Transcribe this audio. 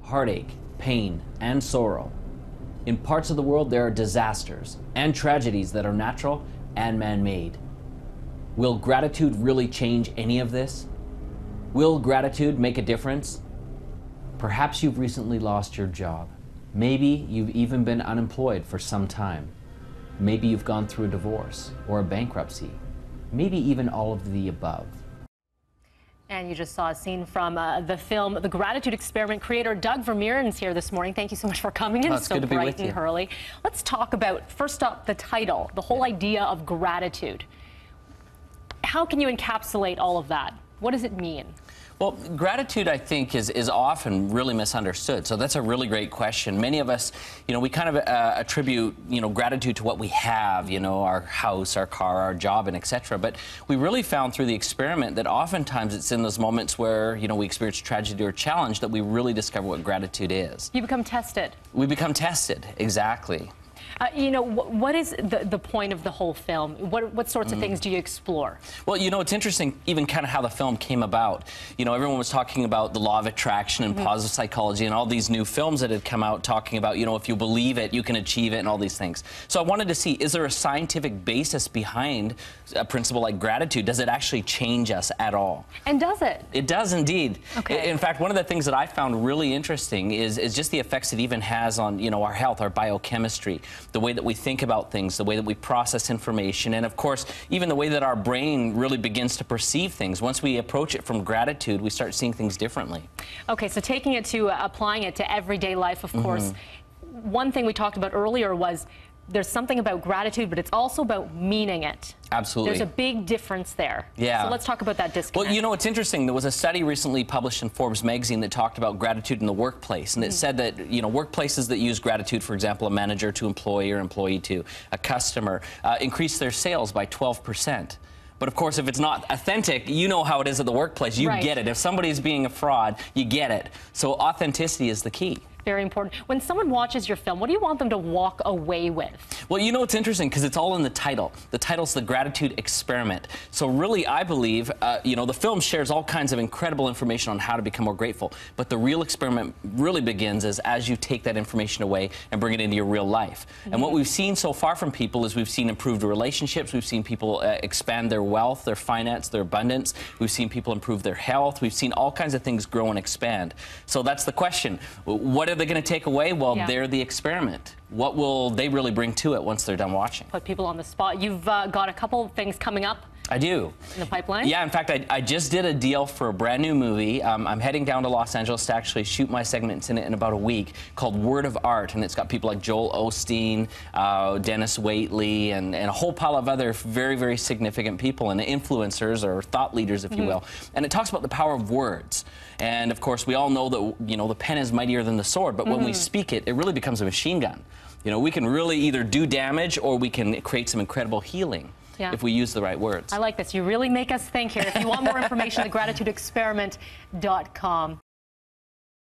heartache, pain, and sorrow. In parts of the world, there are disasters and tragedies that are natural and man-made. Will gratitude really change any of this? Will gratitude make a difference? Perhaps you've recently lost your job. Maybe you've even been unemployed for some time. Maybe you've gone through a divorce or a bankruptcy. Maybe even all of the above. And you just saw a scene from the film The Gratitude Experiment. Creator Doug Vermeeren's here this morning. Thank you so much for coming in. It's so good to be with you. And early. Let's talk about, first up, the title, the whole idea of gratitude. How can you encapsulate all of that? What does it mean? Well, gratitude, I think, is often really misunderstood. So that's a really great question. Many of us, we kind of attribute, gratitude to what we have, our house, our car, our job, and etc. But we really found through the experiment that oftentimes it's in those moments where, we experience tragedy or challenge that we really discover what gratitude is. You become tested. We become tested, exactly. What is the point of the whole film? What sorts of things do you explore? Well, it's interesting even kind of how the film came about. Everyone was talking about the law of attraction and positive psychology and all these new films that had come out talking about, if you believe it, you can achieve it and all these things. So I wanted to see, is there a scientific basis behind a principle like gratitude? Does it actually change us at all? And does it? It does indeed. Okay. In fact, one of the things that I found really interesting is just the effects it even has on, our health, our biochemistry, the way that we think about things, the way that we process information, and of course, even the way that our brain really begins to perceive things. Once we approach it from gratitude, we start seeing things differently. Okay, so taking it to applying it to everyday life, of course, one thing we talked about earlier was there's something about gratitude, but it's also about meaning it. Absolutely. There's a big difference there. Yeah. So let's talk about that disconnect. Well, it's interesting. There was a study recently published in Forbes magazine that talked about gratitude in the workplace. And it said that, workplaces that use gratitude, for example, a manager to employee or employee to a customer, increase their sales by 12%. But of course, if it's not authentic, you know how it is at the workplace. You get it. If somebody's being a fraud, you get it. So authenticity is the key. Very important. When someone watches your film, what do you want them to walk away with? Well, it's interesting because it's all in the title. The title's The Gratitude Experiment. So really, I believe, the film shares all kinds of incredible information on how to become more grateful. But the real experiment really begins as you take that information away and bring it into your real life. And what we've seen so far from people is we've seen improved relationships. We've seen people expand their wealth, their finance, their abundance. We've seen people improve their health. We've seen all kinds of things grow and expand. So that's the question. What are they going to take away? Well, they're the experiment. What will they really bring to it once they're done watching? Put people on the spot. You've got a couple of things coming up. I do. In the pipeline? Yeah, in fact, I just did a deal for a brand new movie. I'm heading down to Los Angeles to actually shoot my segments in it in about a week, called Word of Art, and it's got people like Joel Osteen, Dennis Waitley, and a whole pile of other very, very significant people and influencers or thought leaders, if you will. And it talks about the power of words. And of course, we all know that, the pen is mightier than the sword, but when we speak it, it really becomes a machine gun. We can really either do damage or we can create some incredible healing. If we use the right words. I like this. You really make us think here. If you want more information, thegratitudeexperiment.com.